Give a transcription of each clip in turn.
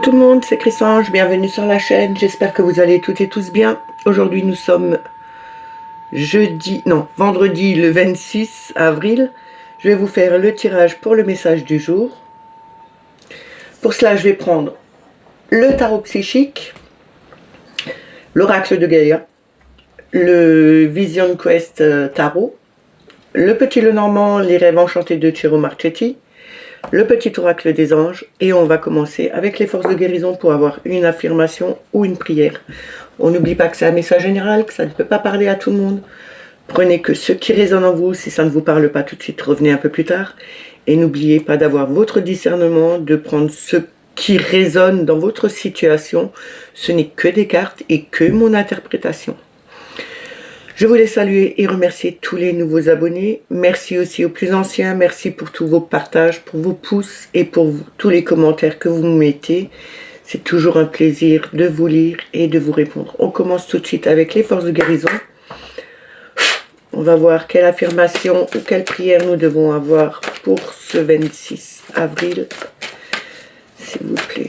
tout le monde, c'est Chrysange, bienvenue sur la chaîne, j'espère que vous allez toutes et tous bien. Aujourd'hui nous sommes vendredi le 26 avril. Je vais vous faire le tirage pour le message du jour. Pour cela je vais prendre le tarot psychique, l'oracle de Gaïa, le Vision Quest tarot, le petit Lenormand, les rêves enchantés de Ciro Marchetti, le petit oracle des anges, et on va commencer avec les forces de guérison pour avoir une affirmation ou une prière. On n'oublie pas que c'est un message général, que ça ne peut pas parler à tout le monde. Prenez que ce qui résonne en vous. Si ça ne vous parle pas tout de suite, revenez un peu plus tard. Et n'oubliez pas d'avoir votre discernement, de prendre ce qui résonne dans votre situation. Ce n'est que des cartes et que mon interprétation. Je voulais saluer et remercier tous les nouveaux abonnés. Merci aussi aux plus anciens. Merci pour tous vos partages, pour vos pouces et pour tous les commentaires que vous me mettez. C'est toujours un plaisir de vous lire et de vous répondre. On commence tout de suite avec les forces de guérison. On va voir quelle affirmation ou quelle prière nous devons avoir pour ce 26 avril. S'il vous plaît.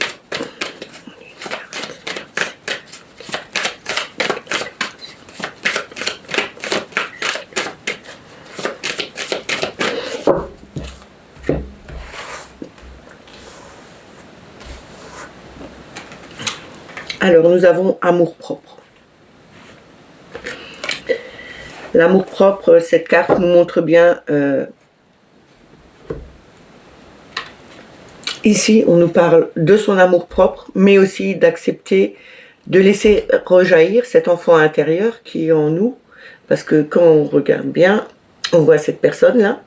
Alors, nous avons amour-propre. L'amour-propre, cette carte nous montre bien... ici, on nous parle de son amour-propre, mais aussi d'accepter, de laisser rejaillir cet enfant intérieur qui est en nous. Parce que quand on regarde bien, on voit cette personne-là,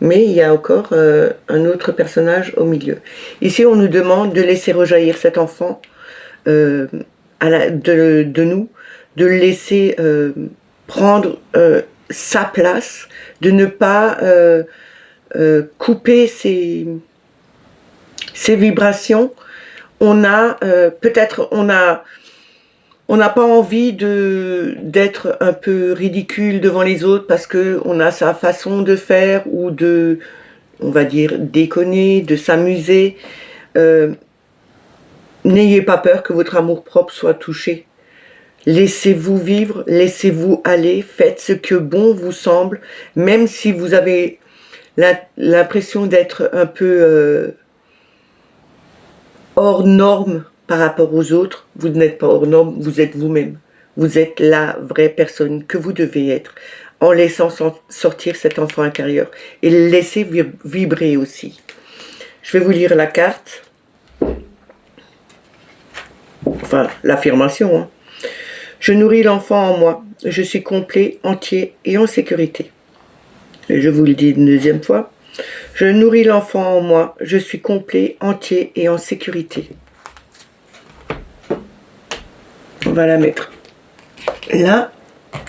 mais il y a encore un autre personnage au milieu. Ici, on nous demande de laisser rejaillir cet enfant de nous, de le laisser prendre sa place, de ne pas couper ses vibrations. On a peut-être on n'a pas envie d'être un peu ridicule devant les autres parce que on a sa façon de faire ou de, on va dire, déconner, de s'amuser. N'ayez pas peur que votre amour-propre soit touché. Laissez-vous vivre, laissez-vous aller, faites ce que bon vous semble, même si vous avez l'impression d'être un peu hors norme par rapport aux autres. Vous n'êtes pas hors norme, vous êtes vous-même. Vous êtes la vraie personne que vous devez être, en laissant sortir cet enfant intérieur et le laisser vibrer aussi. Je vais vous lire la carte. Enfin, l'affirmation. Hein. Je nourris l'enfant en moi. Je suis complet, entier et en sécurité. Et je vous le dis une deuxième fois. Je nourris l'enfant en moi. Je suis complet, entier et en sécurité. On va la mettre là.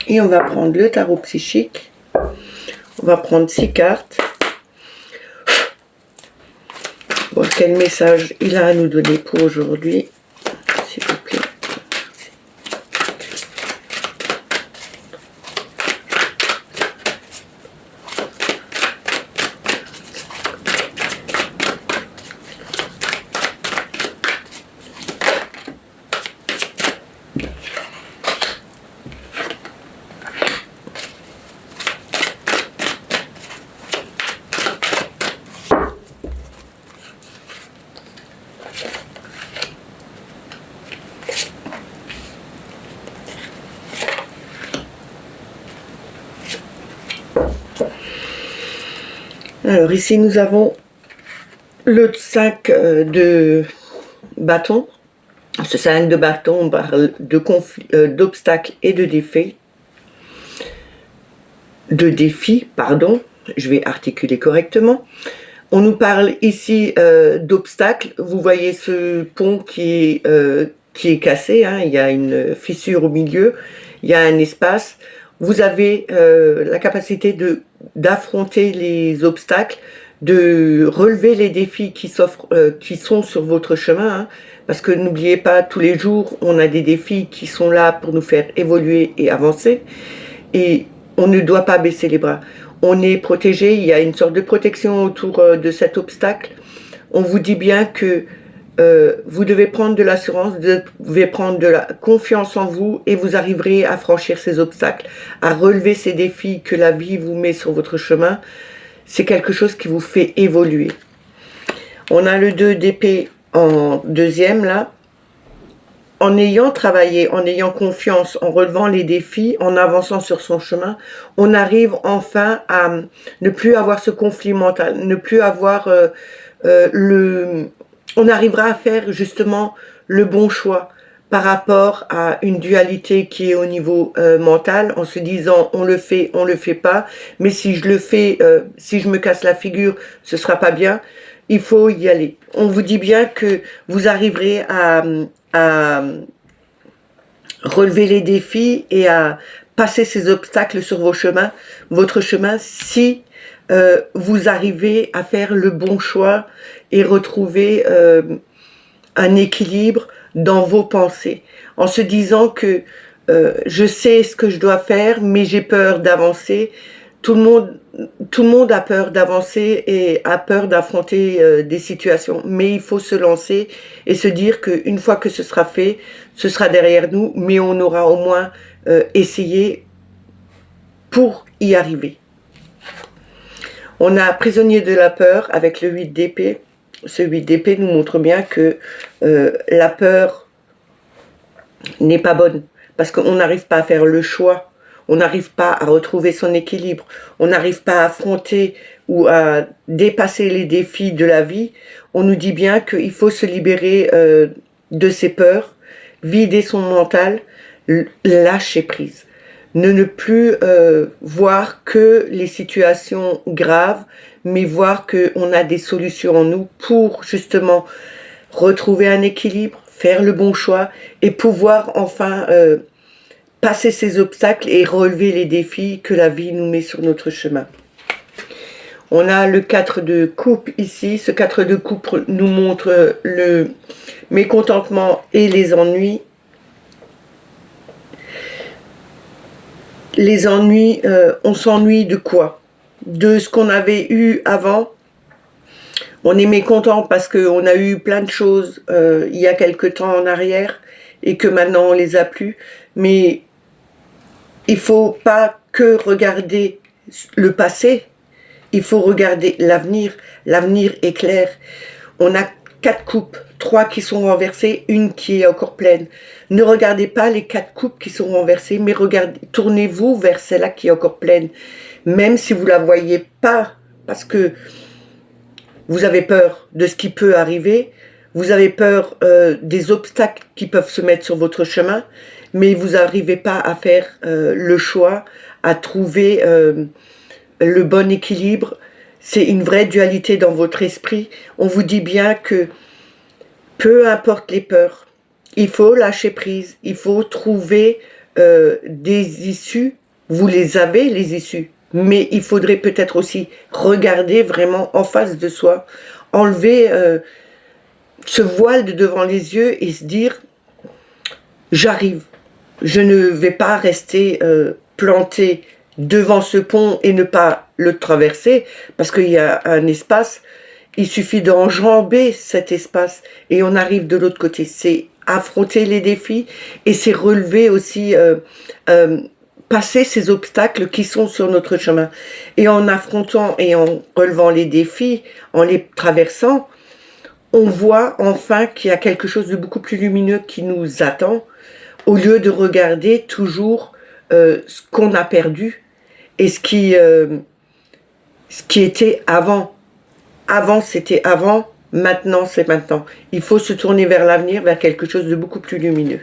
Et on va prendre le tarot psychique. On va prendre 6 cartes. Voir quel message il a à nous donner pour aujourd'hui. S'il vous plaît. Alors ici nous avons le 5 de bâton. Ce 5 de bâton, on parle d'obstacles et de défis. Je vais articuler correctement. On nous parle ici d'obstacles. Vous voyez ce pont qui est cassé, hein. Il y a une fissure au milieu, il y a un espace. Vous avez la capacité d'affronter les obstacles, de relever les défis qui sont sur votre chemin, hein, parce que n'oubliez pas, tous les jours, on a des défis qui sont là pour nous faire évoluer et avancer, et on ne doit pas baisser les bras. On est protégé, il y a une sorte de protection autour de cet obstacle. On vous dit bien que vous devez prendre de l'assurance, vous devez prendre de la confiance en vous et vous arriverez à franchir ces obstacles, à relever ces défis que la vie vous met sur votre chemin. C'est quelque chose qui vous fait évoluer. On a le 2 d'épée en deuxième là. En ayant travaillé, en ayant confiance, en relevant les défis, en avançant sur son chemin, on arrive enfin à ne plus avoir ce conflit mental, ne plus avoir on arrivera à faire justement le bon choix par rapport à une dualité qui est au niveau mental, en se disant on le fait pas, mais si je le fais, si je me casse la figure, ce sera pas bien. Il faut y aller. On vous dit bien que vous arriverez à relever les défis et à passer ces obstacles sur votre chemin, si vous arrivez à faire le bon choix et retrouver un équilibre dans vos pensées, en se disant que je sais ce que je dois faire, mais j'ai peur d'avancer. Tout le monde a peur d'avancer et a peur d'affronter des situations, mais il faut se lancer et se dire qu'une fois que ce sera fait, ce sera derrière nous, mais on aura au moins essayé pour y arriver. On a prisonnier de la peur avec le 8 d'épée. Ce 8 d'épée nous montre bien que la peur n'est pas bonne, parce qu'on n'arrive pas à faire le choix, on n'arrive pas à retrouver son équilibre, on n'arrive pas à affronter ou à dépasser les défis de la vie. On nous dit bien qu'il faut se libérer de ses peurs, vider son mental, lâcher prise. Ne plus voir que les situations graves, mais voir qu'on a des solutions en nous pour justement retrouver un équilibre, faire le bon choix et pouvoir enfin passer ces obstacles et relever les défis que la vie nous met sur notre chemin. On a le 4 de coupe ici. Ce 4 de coupe nous montre le mécontentement et les ennuis. Les ennuis, on s'ennuie de quoi? De ce qu'on avait eu avant. On est mécontent parce qu'on a eu plein de choses il y a quelque temps en arrière et que maintenant on les a plus. Mais il faut pas que regarder le passé, il faut regarder l'avenir. L'avenir est clair. On a 4 coupes, 3 qui sont renversées, une qui est encore pleine. Ne regardez pas les 4 coupes qui sont renversées, mais tournez-vous vers celle-là qui est encore pleine. Même si vous la voyez pas, parce que vous avez peur de ce qui peut arriver, vous avez peur des obstacles qui peuvent se mettre sur votre chemin, mais vous n'arrivez pas à faire le choix, à trouver le bon équilibre. C'est une vraie dualité dans votre esprit. On vous dit bien que peu importe les peurs, il faut lâcher prise, il faut trouver des issues. Vous les avez, les issues, mais il faudrait peut-être aussi regarder vraiment en face de soi, enlever ce voile de devant les yeux et se dire « j'arrive ». Je ne vais pas rester planté devant ce pont et ne pas le traverser parce qu'il y a un espace. Il suffit d'enjamber cet espace et on arrive de l'autre côté. C'est affronter les défis et c'est relever aussi, passer ces obstacles qui sont sur notre chemin. Et en affrontant et en relevant les défis, en les traversant, on voit enfin qu'il y a quelque chose de beaucoup plus lumineux qui nous attend, au lieu de regarder toujours ce qu'on a perdu et ce qui était avant. Avant, c'était avant, maintenant, c'est maintenant. Il faut se tourner vers l'avenir, vers quelque chose de beaucoup plus lumineux.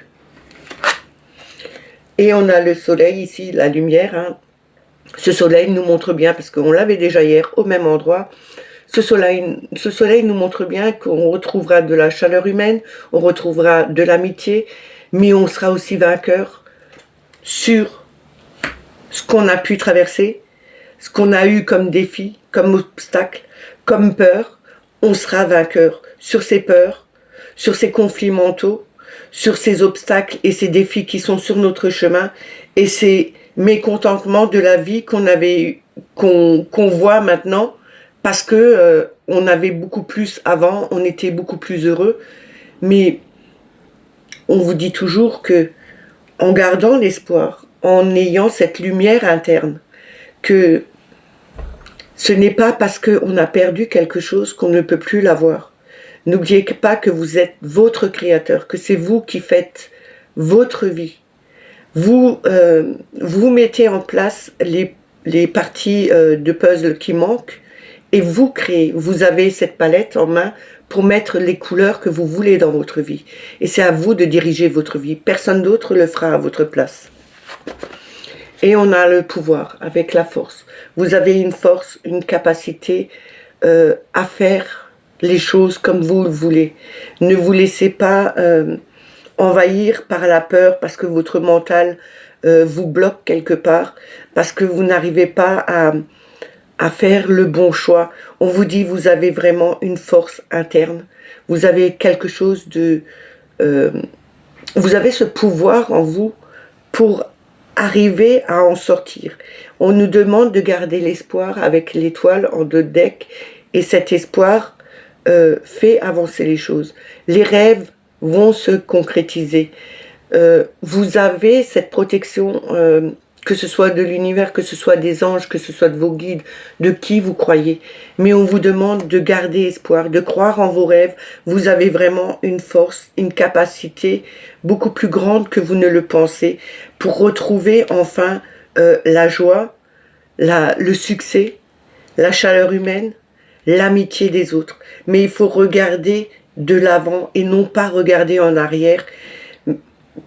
Et on a le soleil ici, la lumière. Hein. Ce soleil nous montre bien, parce qu'on l'avait déjà hier au même endroit, ce soleil nous montre bien qu'on retrouvera de la chaleur humaine, on retrouvera de l'amitié, mais on sera aussi vainqueur sur ce qu'on a pu traverser, ce qu'on a eu comme défi, comme obstacle, comme peur. On sera vainqueur sur ces peurs, sur ces conflits mentaux, sur ces obstacles et ces défis qui sont sur notre chemin et ces mécontentements de la vie qu'on voit maintenant parce que on avait beaucoup plus avant, on était beaucoup plus heureux. Mais on vous dit toujours que, en gardant l'espoir, en ayant cette lumière interne, que ce n'est pas parce qu'on a perdu quelque chose qu'on ne peut plus l'avoir. N'oubliez pas que vous êtes votre créateur, que c'est vous qui faites votre vie. Vous mettez en place les parties de puzzle qui manquent et vous créez. Vous avez cette palette en main pour mettre les couleurs que vous voulez dans votre vie. Et c'est à vous de diriger votre vie. Personne d'autre le fera à votre place. Et on a le pouvoir avec la force. Vous avez une force, une capacité à faire les choses comme vous le voulez. Ne vous laissez pas envahir par la peur parce que votre mental vous bloque quelque part, parce que vous n'arrivez pas à faire le bon choix. On vous dit vous avez vraiment une force interne. Vous avez quelque chose de... vous avez ce pouvoir en vous pour arriver à en sortir. On nous demande de garder l'espoir avec l'étoile en 2 decks et cet espoir fait avancer les choses. Les rêves vont se concrétiser. Vous avez cette protection, que ce soit de l'univers, que ce soit des anges, que ce soit de vos guides, de qui vous croyez. Mais on vous demande de garder espoir, de croire en vos rêves. Vous avez vraiment une force, une capacité beaucoup plus grande que vous ne le pensez pour retrouver enfin la joie, le succès, la chaleur humaine, l'amitié des autres. Mais il faut regarder de l'avant et non pas regarder en arrière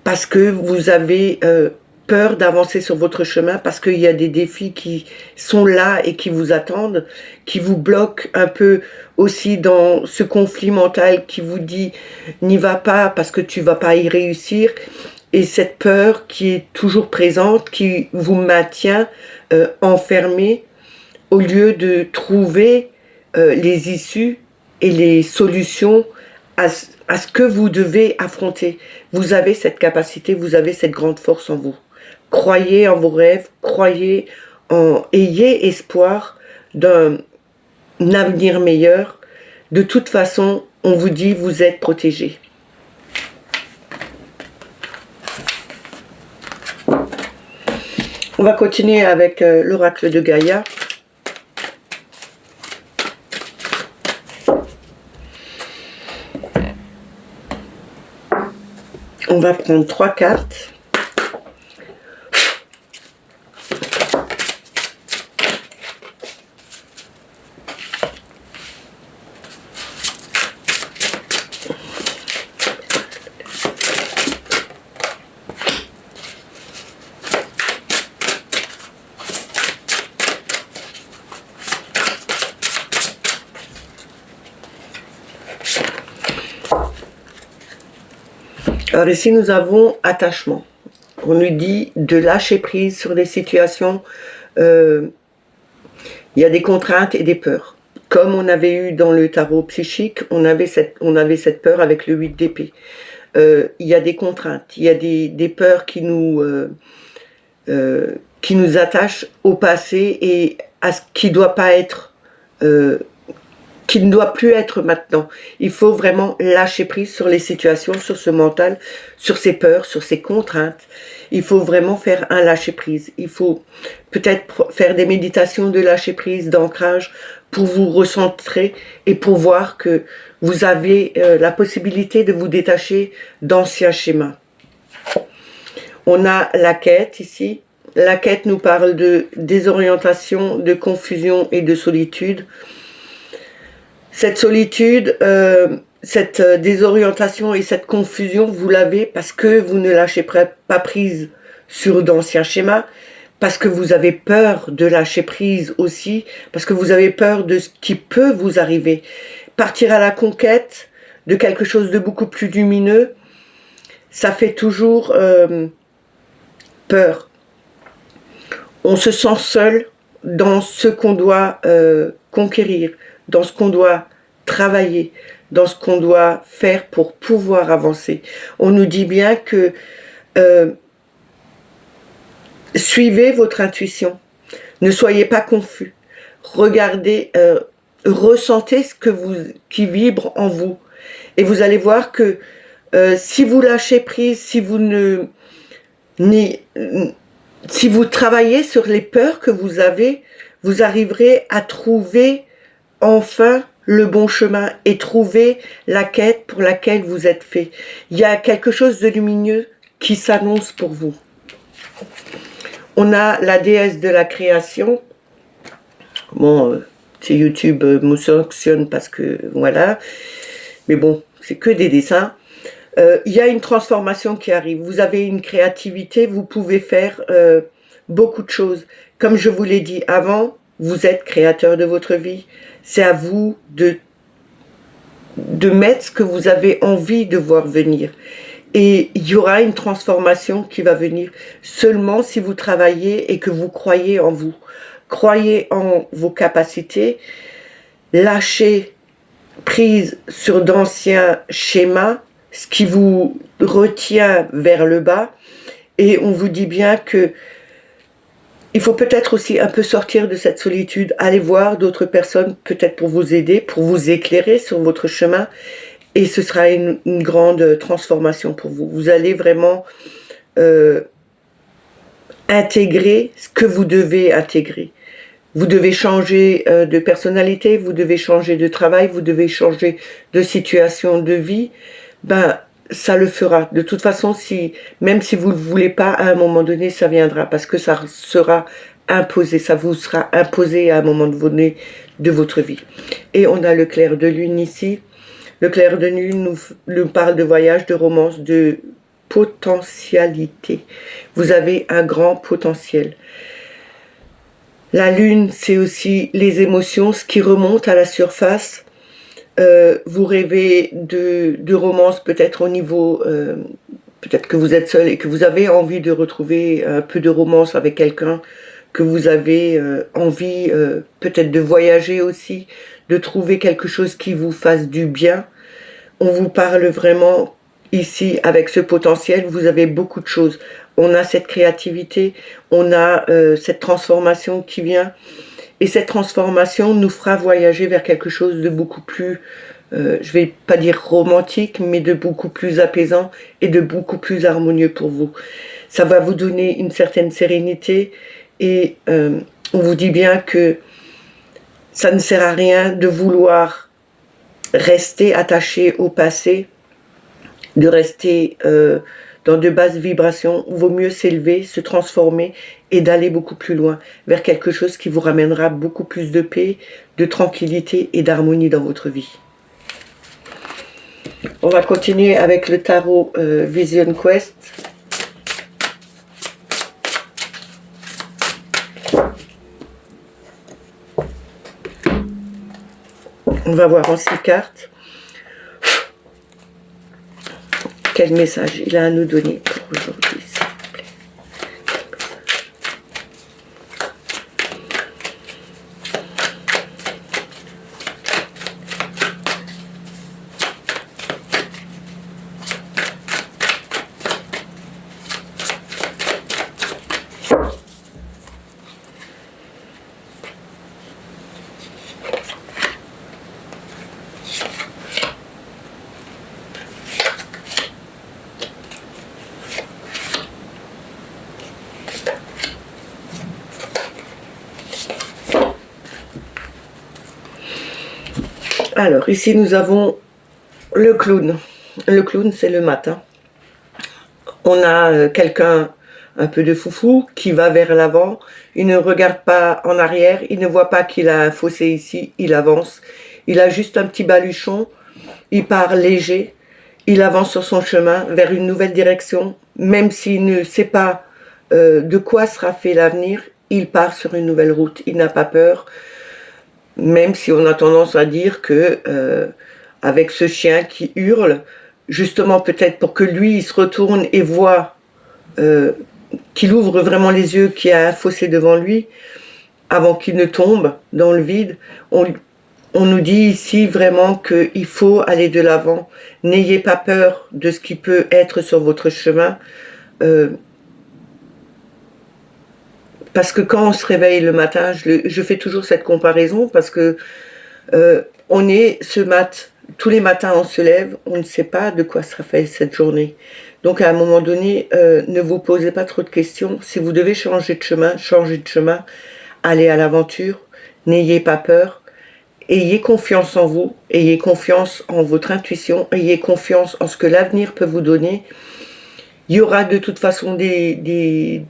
parce que vous avez peur d'avancer sur votre chemin, parce qu'il y a des défis qui sont là et qui vous attendent, qui vous bloquent un peu aussi dans ce conflit mental qui vous dit n'y va pas parce que tu vas pas y réussir, et cette peur qui est toujours présente, qui vous maintient enfermé au lieu de trouver les issues et les solutions à ce que vous devez affronter. Vous avez cette capacité, vous avez cette grande force en vous. Croyez en vos rêves, ayez espoir d'un avenir meilleur. De toute façon, on vous dit vous êtes protégés. On va continuer avec l'oracle de Gaïa. On va prendre 3 cartes. Alors ici, nous avons attachement. On nous dit de lâcher prise sur des situations. Il y a des contraintes et des peurs. Comme on avait eu dans le tarot psychique, on avait cette peur avec le 8 d'épée. Il y a des contraintes, il y a des peurs qui nous attachent au passé et à ce qui doit pas être... qui ne doit plus être maintenant. Il faut vraiment lâcher prise sur les situations, sur ce mental, sur ces peurs, sur ces contraintes. Il faut vraiment faire un lâcher prise. Il faut peut-être faire des méditations de lâcher prise, d'ancrage, pour vous recentrer et pour voir que vous avez la possibilité de vous détacher d'anciens schémas. On a la quête ici. La quête nous parle de désorientation, de confusion et de solitude. Cette solitude, cette désorientation et cette confusion, vous l'avez parce que vous ne lâchez pas prise sur d'anciens schémas, parce que vous avez peur de lâcher prise aussi, parce que vous avez peur de ce qui peut vous arriver. Partir à la conquête de quelque chose de beaucoup plus lumineux, ça fait toujours peur. On se sent seul dans ce qu'on doit conquérir, dans ce qu'on doit travailler, dans ce qu'on doit faire pour pouvoir avancer. On nous dit bien que suivez votre intuition, ne soyez pas confus, regardez, ressentez ce qui vibre en vous, Et vous allez voir que si vous lâchez prise, si vous si vous travaillez sur les peurs que vous avez, vous arriverez à trouver enfin le bon chemin et trouver la quête pour laquelle vous êtes fait. Il y a quelque chose de lumineux qui s'annonce pour vous. On a la déesse de la création. Bon, c'est YouTube me sanctionne parce que voilà. Mais bon, c'est que des dessins. Il y a une transformation qui arrive. Vous avez une créativité, vous pouvez faire beaucoup de choses. Comme je vous l'ai dit avant, vous êtes créateur de votre vie. C'est à vous de mettre ce que vous avez envie de voir venir. Et il y aura une transformation qui va venir seulement si vous travaillez et que vous croyez en vous. Croyez en vos capacités, lâchez prise sur d'anciens schémas, ce qui vous retient vers le bas, et on vous dit bien que il faut peut-être aussi un peu sortir de cette solitude, aller voir d'autres personnes peut-être pour vous aider, pour vous éclairer sur votre chemin, et ce sera une grande transformation pour vous. Vous allez vraiment intégrer ce que vous devez intégrer. Vous devez changer de personnalité, vous devez changer de travail, vous devez changer de situation de vie. Ben, ça le fera. De toute façon, même si vous ne le voulez pas, à un moment donné, ça viendra. Parce que ça sera imposé, ça vous sera imposé à un moment donné de votre vie. Et on a le clair de lune ici. Le clair de lune nous parle de voyage, de romance, de potentialité. Vous avez un grand potentiel. La lune, c'est aussi les émotions, ce qui remonte à la surface. Vous rêvez de romance peut-être au niveau... peut-être que vous êtes seul et que vous avez envie de retrouver un peu de romance avec quelqu'un, que vous avez envie peut-être de voyager aussi, de trouver quelque chose qui vous fasse du bien. On vous parle vraiment ici avec ce potentiel, vous avez beaucoup de choses. On a cette créativité, on a cette transformation qui vient. Et cette transformation nous fera voyager vers quelque chose de beaucoup plus, je vais pas dire romantique, mais de beaucoup plus apaisant et de beaucoup plus harmonieux pour vous. Ça va vous donner une certaine sérénité et on vous dit bien que ça ne sert à rien de vouloir rester attaché au passé, de rester dans de basses vibrations. Il vaut mieux s'élever, se transformer et d'aller beaucoup plus loin, vers quelque chose qui vous ramènera beaucoup plus de paix, de tranquillité et d'harmonie dans votre vie. On va continuer avec le tarot Vision Quest. On va voir en 6 cartes. Quel message il a à nous donner pour aujourd'hui, s'il vous plaît. Alors, ici, nous avons le clown. Le clown, c'est le matin. On a quelqu'un un peu de foufou qui va vers l'avant. Il ne regarde pas en arrière. Il ne voit pas qu'il a un fossé ici. Il avance. Il a juste un petit baluchon. Il part léger. Il avance sur son chemin vers une nouvelle direction. Même s'il ne sait pas de quoi sera fait l'avenir, il part sur une nouvelle route. Il n'a pas peur. Même si on a tendance à dire que avec ce chien qui hurle, justement peut-être pour que lui il se retourne et voit qu'il ouvre vraiment les yeux, qu'il y a un fossé devant lui, avant qu'il ne tombe dans le vide, on nous dit ici vraiment qu'il faut aller de l'avant. N'ayez pas peur de ce qui peut être sur votre chemin. Parce que quand on se réveille le matin, je fais toujours cette comparaison parce que on est ce mat tous les matins on se lève, on ne sait pas de quoi sera faite cette journée. Donc à un moment donné, ne vous posez pas trop de questions. Si vous devez changer de chemin, changez de chemin, allez à l'aventure, n'ayez pas peur, ayez confiance en vous, ayez confiance en votre intuition, ayez confiance en ce que l'avenir peut vous donner. Il y aura de toute façon des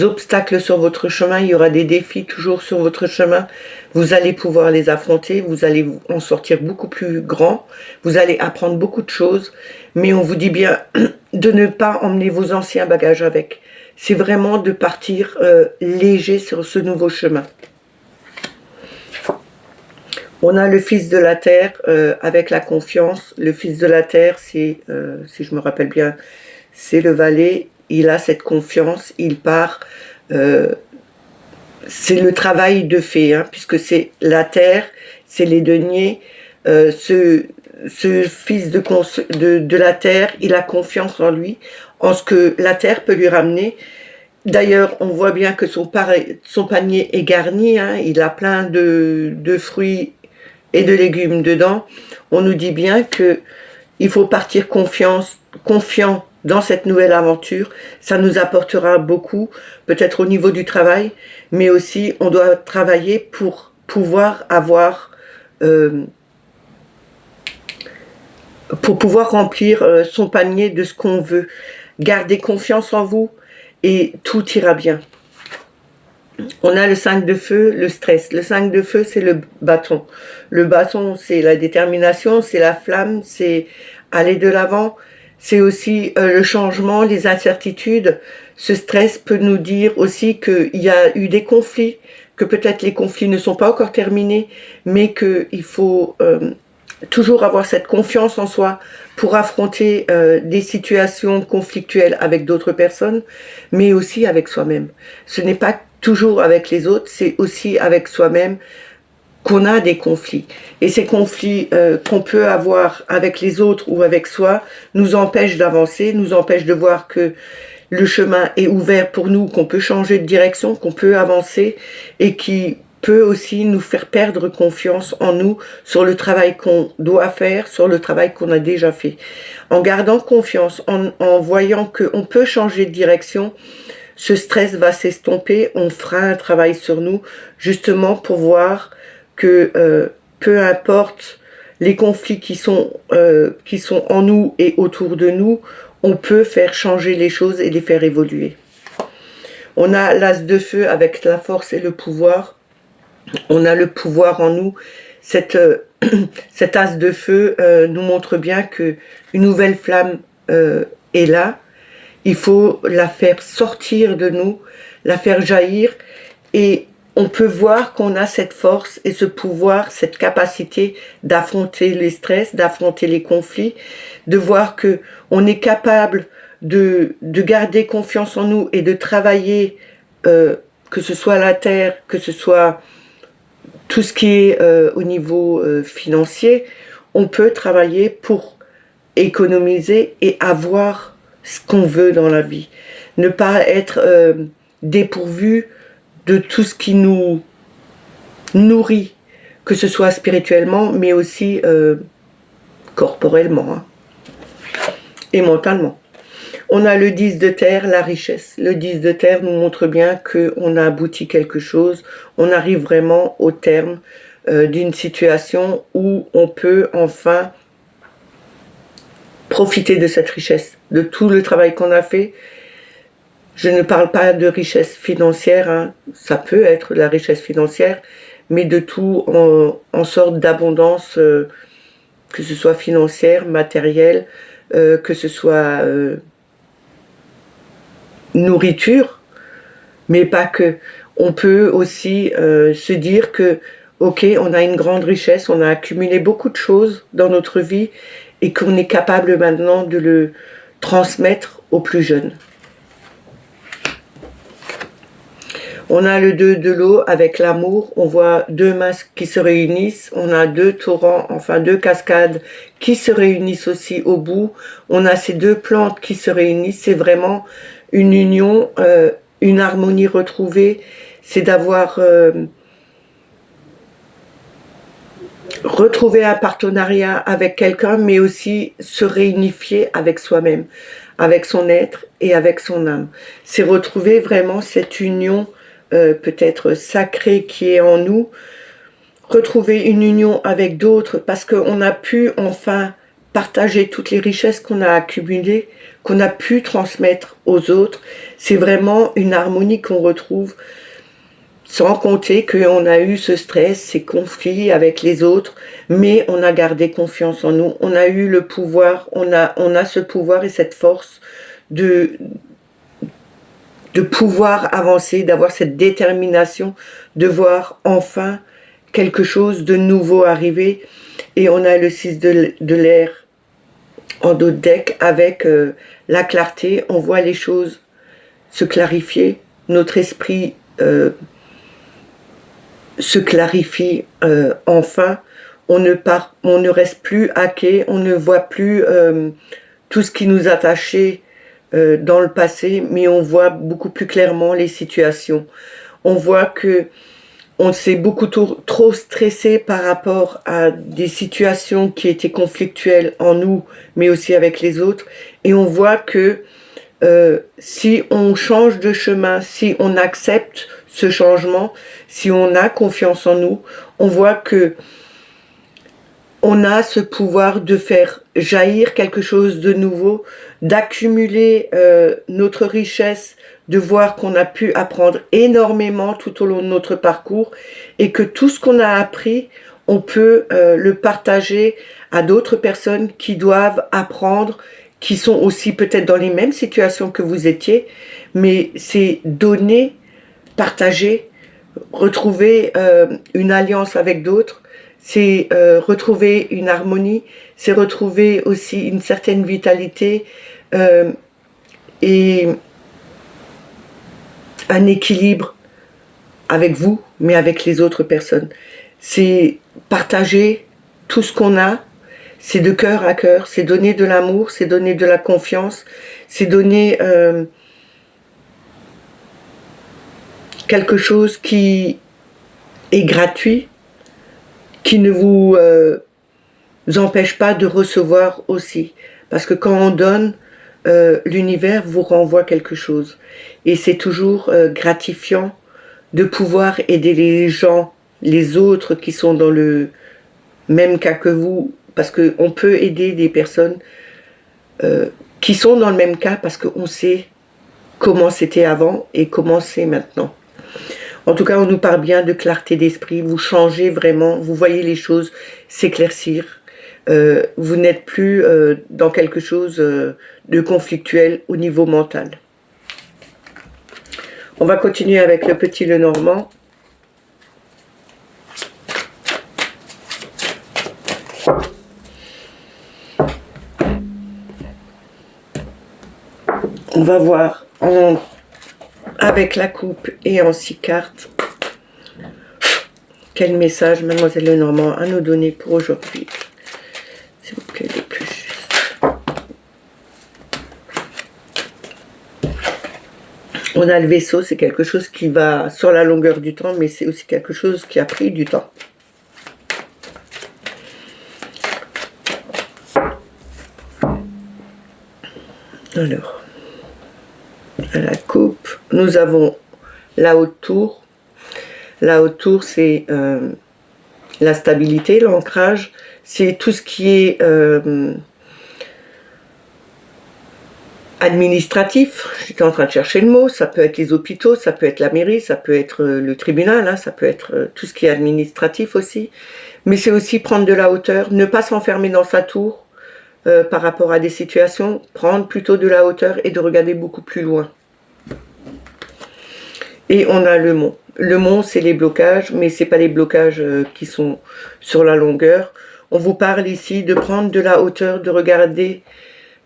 obstacles sur votre chemin, il y aura des défis toujours sur votre chemin. Vous allez pouvoir les affronter, vous allez en sortir beaucoup plus grand, vous allez apprendre beaucoup de choses, mais on vous dit bien de ne pas emmener vos anciens bagages avec. C'est vraiment de partir léger sur ce nouveau chemin. On a le fils de la terre avec la confiance. Le fils de la terre, c'est, si je me rappelle bien, c'est le valet. Il a cette confiance, il part. C'est le travail de fait, hein, puisque c'est la terre, c'est les deniers. Ce fils de la terre, il a confiance en lui, en ce que la terre peut lui ramener. D'ailleurs, on voit bien que son panier est garni, hein, il a plein de fruits et de légumes dedans. On nous dit bien que il faut partir confiant dans cette nouvelle aventure. Ça nous apportera beaucoup, peut-être au niveau du travail, mais aussi on doit travailler pour pouvoir avoir, pour pouvoir remplir son panier de ce qu'on veut. Gardez confiance en vous et tout ira bien. On a le 5 de feu, le stress. Le 5 de feu, c'est le bâton. Le bâton, c'est la détermination, c'est la flamme, c'est aller de l'avant. C'est aussi le changement, les incertitudes. Ce stress peut nous dire aussi qu'il y a eu des conflits, que peut-être les conflits ne sont pas encore terminés, mais qu'il faut toujours avoir cette confiance en soi pour affronter des situations conflictuelles avec d'autres personnes, mais aussi avec soi-même. Ce n'est pas toujours avec les autres, c'est aussi avec soi-même qu'on a des conflits. Et ces conflits qu'on peut avoir avec les autres ou avec soi nous empêchent d'avancer, nous empêchent de voir que le chemin est ouvert pour nous, qu'on peut changer de direction, qu'on peut avancer et qui peut aussi nous faire perdre confiance en nous sur le travail qu'on doit faire, sur le travail qu'on a déjà fait. En gardant confiance, en voyant qu'on peut changer de direction, ce stress va s'estomper, on fera un travail sur nous, justement pour voir que peu importe les conflits qui sont en nous et autour de nous, on peut faire changer les choses et les faire évoluer. On a l'as de feu avec la force et le pouvoir. On a le pouvoir en nous. Cet as de feu nous montre bien qu'une nouvelle flamme est là. Il faut la faire sortir de nous, la faire jaillir, et on peut voir qu'on a cette force et ce pouvoir, cette capacité d'affronter les stress, d'affronter les conflits, de voir que on est capable de garder confiance en nous et de travailler, que ce soit la terre, que ce soit tout ce qui est au niveau financier, on peut travailler pour économiser et avoir ce qu'on veut dans la vie. Ne pas être dépourvu de tout ce qui nous nourrit, que ce soit spirituellement, mais aussi corporellement, hein, et mentalement. On a le 10 de terre, la richesse. Le 10 de terre nous montre bien qu'on a abouti quelque chose, on arrive vraiment au terme d'une situation où on peut enfin profiter de cette richesse, de tout le travail qu'on a fait. Je ne parle pas de richesse financière, hein. Ça peut être de la richesse financière, mais de tout en sorte d'abondance, que ce soit financière, matérielle, que ce soit nourriture, mais pas que. On peut aussi se dire que, ok, on a une grande richesse, on a accumulé beaucoup de choses dans notre vie, et qu'on est capable maintenant de le transmettre aux plus jeunes. On a le 2 de l'eau avec l'amour, on voit deux mains qui se réunissent, on a deux torrents, enfin deux cascades qui se réunissent aussi au bout, on a ces deux plantes qui se réunissent, c'est vraiment une union, une harmonie retrouvée, c'est d'avoir retrouver un partenariat avec quelqu'un, mais aussi se réunifier avec soi-même, avec son être et avec son âme. C'est retrouver vraiment cette union peut-être sacrée qui est en nous, retrouver une union avec d'autres parce qu'on a pu enfin partager toutes les richesses qu'on a accumulées, qu'on a pu transmettre aux autres. C'est vraiment une harmonie qu'on retrouve, sans compter qu'on a eu ce stress, ces conflits avec les autres, mais on a gardé confiance en nous. On a eu le pouvoir, on a ce pouvoir et cette force de pouvoir avancer, d'avoir cette détermination, de voir enfin quelque chose de nouveau arriver. Et on a le 6 de l'air en dos de deck avec la clarté. On voit les choses se clarifier. Notre esprit se clarifie enfin. On ne reste plus hacké. On ne voit plus tout ce qui nous attachait dans le passé, mais on voit beaucoup plus clairement les situations. On voit que on s'est beaucoup trop stressé par rapport à des situations qui étaient conflictuelles en nous, mais aussi avec les autres. Et on voit que si on change de chemin, si on accepte ce changement, si on a confiance en nous, on voit que on a ce pouvoir de faire jaillir quelque chose de nouveau, d'accumuler notre richesse, de voir qu'on a pu apprendre énormément tout au long de notre parcours et que tout ce qu'on a appris, on peut le partager à d'autres personnes qui doivent apprendre, qui sont aussi peut-être dans les mêmes situations que vous étiez, mais c'est donner, partager, retrouver une alliance avec d'autres, c'est retrouver une harmonie, c'est retrouver aussi une certaine vitalité et un équilibre avec vous, mais avec les autres personnes. C'est partager tout ce qu'on a, c'est de cœur à cœur, c'est donner de l'amour, c'est donner de la confiance, c'est donner quelque chose qui est gratuit, qui ne vous empêche pas de recevoir aussi. Parce que quand on donne, l'univers vous renvoie quelque chose. Et c'est toujours gratifiant de pouvoir aider les gens, les autres qui sont dans le même cas que vous. Parce qu'on peut aider des personnes qui sont dans le même cas parce qu'on sait comment c'était avant et comment c'est maintenant. En tout cas, on nous parle bien de clarté d'esprit. Vous changez vraiment, vous voyez les choses s'éclaircir. Vous n'êtes plus dans quelque chose de conflictuel au niveau mental. On va continuer avec le petit Lenormand. On va voir avec la coupe et en 6 cartes quel message Mademoiselle Lenormand a nous donné pour aujourd'hui. S'il vous plaît, le plus juste. On a le vaisseau, c'est quelque chose qui va sur la longueur du temps, mais c'est aussi quelque chose qui a pris du temps. Alors, à la coupe, nous avons la haute tour. La haute tour, c'est la stabilité, l'ancrage. C'est tout ce qui est administratif. J'étais en train de chercher le mot. Ça peut être les hôpitaux, ça peut être la mairie, ça peut être le tribunal, hein, ça peut être tout ce qui est administratif aussi. Mais c'est aussi prendre de la hauteur, ne pas s'enfermer dans sa tour par rapport à des situations, prendre plutôt de la hauteur et de regarder beaucoup plus loin. Et on a le mont. Le mont, c'est les blocages, mais c'est pas les blocages qui sont sur la longueur. On vous parle ici de prendre de la hauteur, de regarder,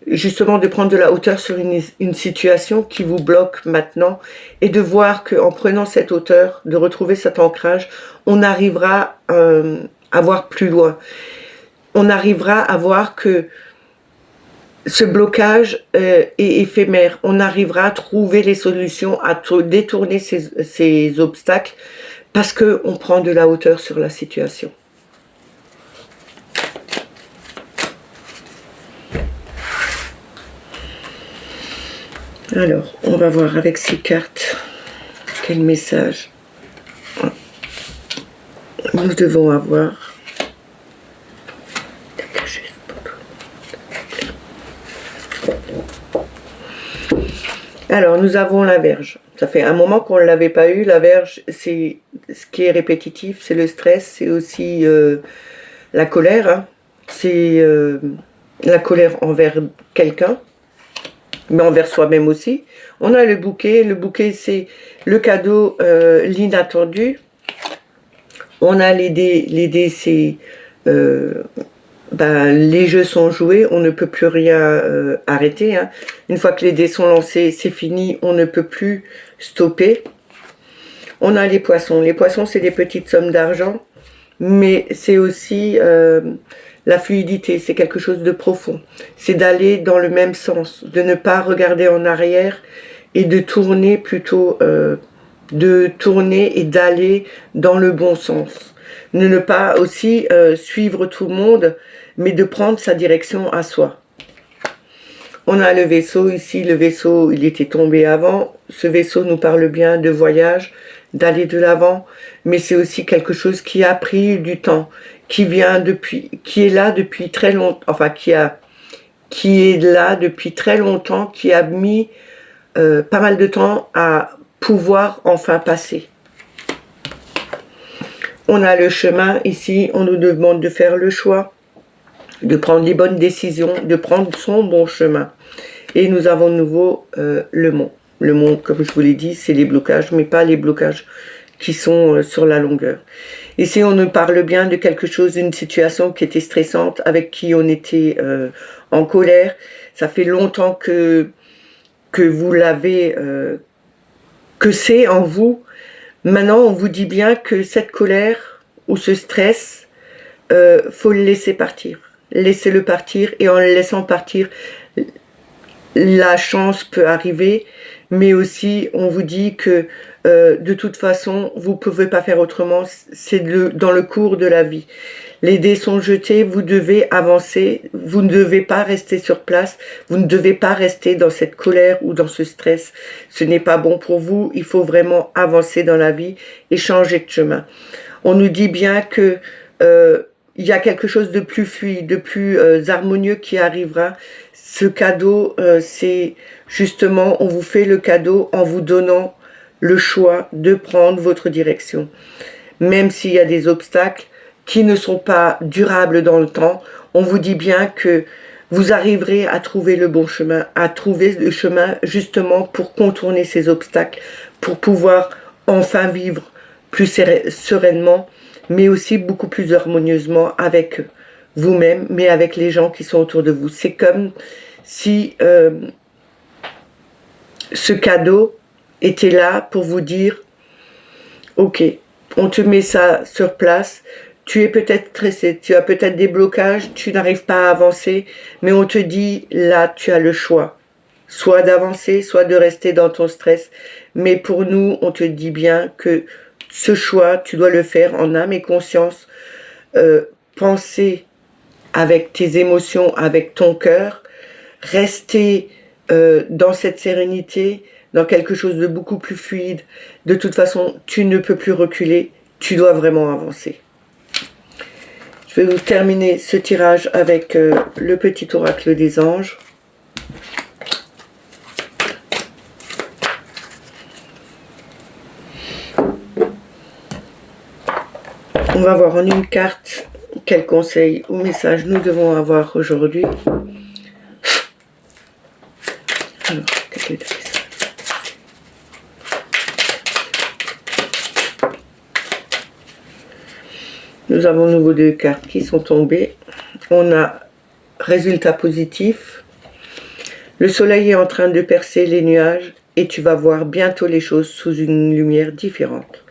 justement de prendre de la hauteur sur une situation qui vous bloque maintenant et de voir qu'en prenant cette hauteur, de retrouver cet ancrage, on arrivera à voir plus loin. On arrivera à voir que ce blocage est éphémère. On arrivera à trouver les solutions, à détourner ces obstacles parce qu'on prend de la hauteur sur la situation. Alors, on va voir avec ces cartes quel message nous devons avoir. Alors, nous avons la Vierge. Ça fait un moment qu'on ne l'avait pas eu. La Vierge, c'est ce qui est répétitif, c'est le stress, c'est aussi la colère. Hein. C'est la colère envers quelqu'un, mais envers soi-même aussi. On a le bouquet. Le bouquet, c'est le cadeau, l'inattendu. On a les dés. Les dés, c'est... les jeux sont joués, on ne peut plus rien arrêter. Hein. Une fois que les dés sont lancés, c'est fini, on ne peut plus stopper. On a les poissons. Les poissons, c'est des petites sommes d'argent, mais c'est aussi la fluidité, c'est quelque chose de profond. C'est d'aller dans le même sens, de ne pas regarder en arrière et de tourner plutôt, de tourner et d'aller dans le bon sens. Ne pas aussi suivre tout le monde, mais de prendre sa direction à soi. On a le vaisseau ici, le vaisseau il était tombé avant, ce vaisseau nous parle bien de voyage, d'aller de l'avant, mais c'est aussi quelque chose qui a pris du temps, qui est là depuis très longtemps, enfin qui est là depuis très longtemps, qui a mis pas mal de temps à pouvoir enfin passer. On a le chemin ici, on nous demande de faire le choix, de prendre les bonnes décisions, de prendre son bon chemin. Et nous avons de nouveau le mont. Le mont, comme je vous l'ai dit, c'est les blocages, mais pas les blocages qui sont sur la longueur. Ici, on nous parle bien de quelque chose, d'une situation qui était stressante, avec qui on était en colère. Ça fait longtemps que vous l'avez, que c'est en vous. Maintenant, on vous dit bien que cette colère ou ce stress, faut le laisser partir. Laissez-le partir, et en le laissant partir, la chance peut arriver, mais aussi on vous dit que de toute façon, vous ne pouvez pas faire autrement, c'est dans le cours de la vie. Les dés sont jetés, vous devez avancer, vous ne devez pas rester sur place, vous ne devez pas rester dans cette colère ou dans ce stress. Ce n'est pas bon pour vous, il faut vraiment avancer dans la vie et changer de chemin. On nous dit bien que il y a quelque chose de plus fluide, de plus harmonieux qui arrivera. Ce cadeau, c'est justement, on vous fait le cadeau en vous donnant le choix de prendre votre direction. Même s'il y a des obstacles qui ne sont pas durables dans le temps, on vous dit bien que vous arriverez à trouver le bon chemin, à trouver le chemin justement pour contourner ces obstacles, pour pouvoir enfin vivre plus sereinement, mais aussi beaucoup plus harmonieusement avec vous-même, mais avec les gens qui sont autour de vous. C'est comme si ce cadeau était là pour vous dire, ok, on te met ça sur place, tu es peut-être stressé, tu as peut-être des blocages, tu n'arrives pas à avancer, mais on te dit, là, tu as le choix, soit d'avancer, soit de rester dans ton stress. Mais pour nous, on te dit bien que ce choix, tu dois le faire en âme et conscience, penser avec tes émotions, avec ton cœur, rester dans cette sérénité, dans quelque chose de beaucoup plus fluide. De toute façon, tu ne peux plus reculer, tu dois vraiment avancer. Je vais vous terminer ce tirage avec le petit oracle des anges. On va voir en une carte quel conseil ou message nous devons avoir aujourd'hui. Alors, qu'est-ce que c'est ? Nous avons de nouveau deux cartes qui sont tombées. On a résultat positif. Le soleil est en train de percer les nuages et tu vas voir bientôt les choses sous une lumière différente.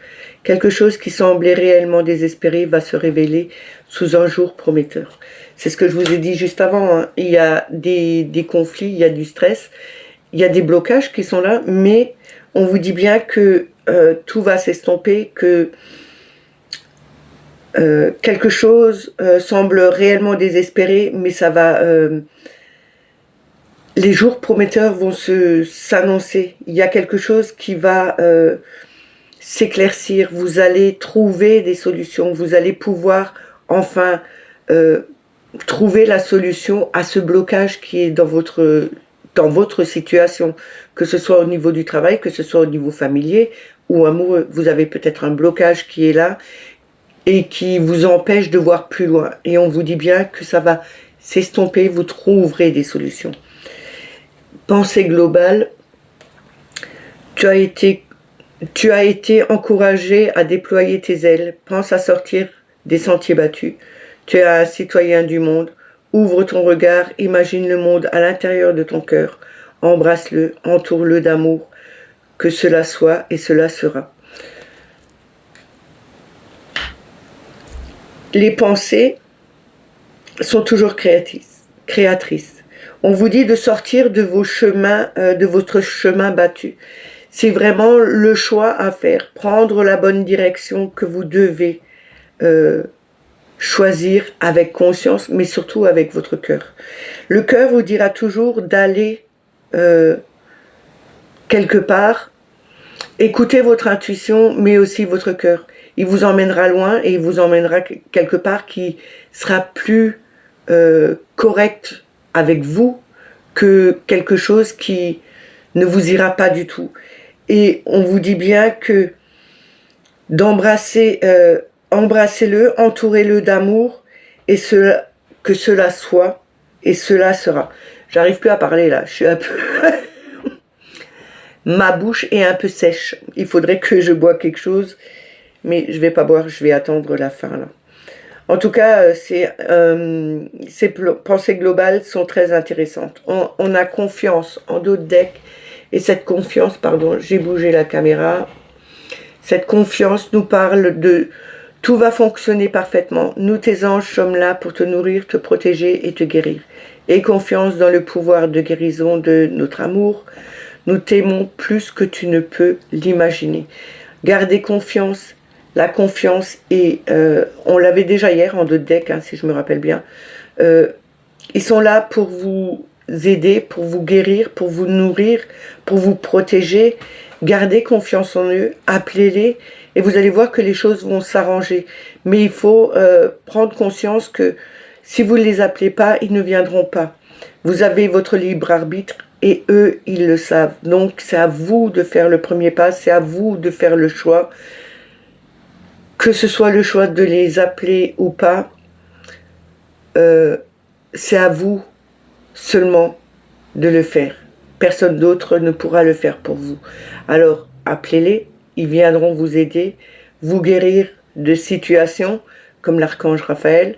Quelque chose qui semblait réellement désespéré va se révéler sous un jour prometteur. C'est ce que je vous ai dit juste avant. Hein. Il y a des conflits, il y a du stress, il y a des blocages qui sont là, mais on vous dit bien que tout va s'estomper, que quelque chose semble réellement désespéré, mais ça va les jours prometteurs vont s'annoncer. Il y a quelque chose qui va s'éclaircir. Vous allez trouver des solutions. Vous allez pouvoir enfin trouver la solution à ce blocage qui est dans votre situation, que ce soit au niveau du travail, que ce soit au niveau familier ou amoureux. Vous avez peut-être un blocage qui est là et qui vous empêche de voir plus loin. Et on vous dit bien que ça va s'estomper, vous trouverez des solutions. Pensée globale, tu as été encouragé à déployer tes ailes. Pense à sortir des sentiers battus. Tu es un citoyen du monde. Ouvre ton regard, imagine le monde à l'intérieur de ton cœur. Embrasse-le, entoure-le d'amour. Que cela soit et cela sera. Les pensées sont toujours créatrices. On vous dit de sortir de vos chemins, de votre chemin battu. C'est vraiment le choix à faire, prendre la bonne direction que vous devez choisir avec conscience, mais surtout avec votre cœur. Le cœur vous dira toujours d'aller quelque part. Écoutez votre intuition, mais aussi votre cœur. Il vous emmènera loin et il vous emmènera quelque part qui sera plus correct avec vous que quelque chose qui ne vous ira pas du tout. Et on vous dit bien que embrassez-le, entourez-le d'amour et que cela soit et cela sera. J'arrive plus à parler là, je suis un peu... Ma bouche est un peu sèche. Il faudrait que je boive quelque chose, mais je vais pas boire, je vais attendre la fin là. En tout cas, ces pensées globales sont très intéressantes. On a confiance en d'autres decks, et cette confiance, pardon, j'ai bougé la caméra, cette confiance nous parle de tout va fonctionner parfaitement. Nous, tes anges, sommes là pour te nourrir, te protéger et te guérir. Aie confiance dans le pouvoir de guérison de notre amour. Nous t'aimons plus que tu ne peux l'imaginer. Gardez confiance. La confiance, et on l'avait déjà hier en 2 decks, hein, si je me rappelle bien. Ils sont là pour vous aider, pour vous guérir, pour vous nourrir, pour vous protéger. Gardez confiance en eux, appelez-les, et vous allez voir que les choses vont s'arranger. Mais il faut prendre conscience que si vous ne les appelez pas, ils ne viendront pas. Vous avez votre libre arbitre, et eux, ils le savent. Donc, c'est à vous de faire le premier pas, c'est à vous de faire le choix. Que ce soit le choix de les appeler ou pas, c'est à vous seulement de le faire. Personne d'autre ne pourra le faire pour vous. Alors, appelez-les, ils viendront vous aider, vous guérir de situations comme l'archange Raphaël,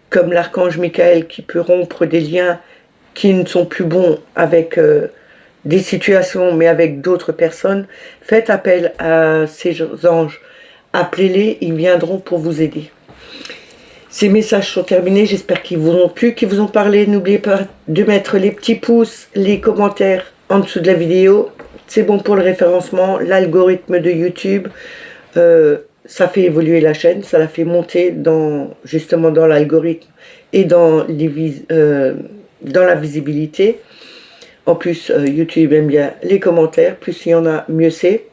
comme l'archange Michael qui peut rompre des liens qui ne sont plus bons avec des situations, mais avec d'autres personnes. Faites appel à ces anges. Appelez-les, ils viendront pour vous aider. Ces messages sont terminés, j'espère qu'ils vous ont plu, qu'ils vous ont parlé. N'oubliez pas de mettre les petits pouces, les commentaires en dessous de la vidéo. C'est bon pour le référencement, l'algorithme de YouTube. Ça fait évoluer la chaîne, ça la fait monter justement dans l'algorithme et dans la visibilité. En plus, YouTube aime bien les commentaires, plus il y en a, mieux c'est.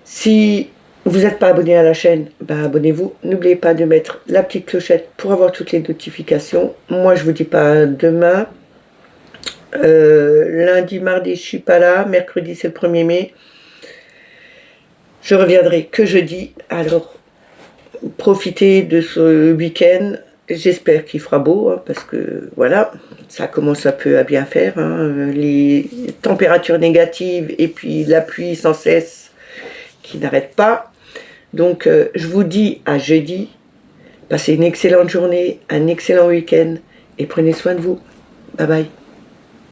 Si vous n'êtes pas abonné à la chaîne, ben abonnez-vous. N'oubliez pas de mettre la petite clochette pour avoir toutes les notifications. Moi, je vous dis pas demain. Lundi, mardi, je suis pas là. Mercredi, c'est le 1er mai. Je reviendrai que jeudi. Alors, profitez de ce week-end. J'espère qu'il fera beau, hein, parce que voilà, ça commence un peu à bien faire. Hein, les températures négatives et puis la pluie sans cesse qui n'arrête pas. Donc, je vous dis à jeudi. Passez une excellente journée, un excellent week-end et prenez soin de vous. Bye bye.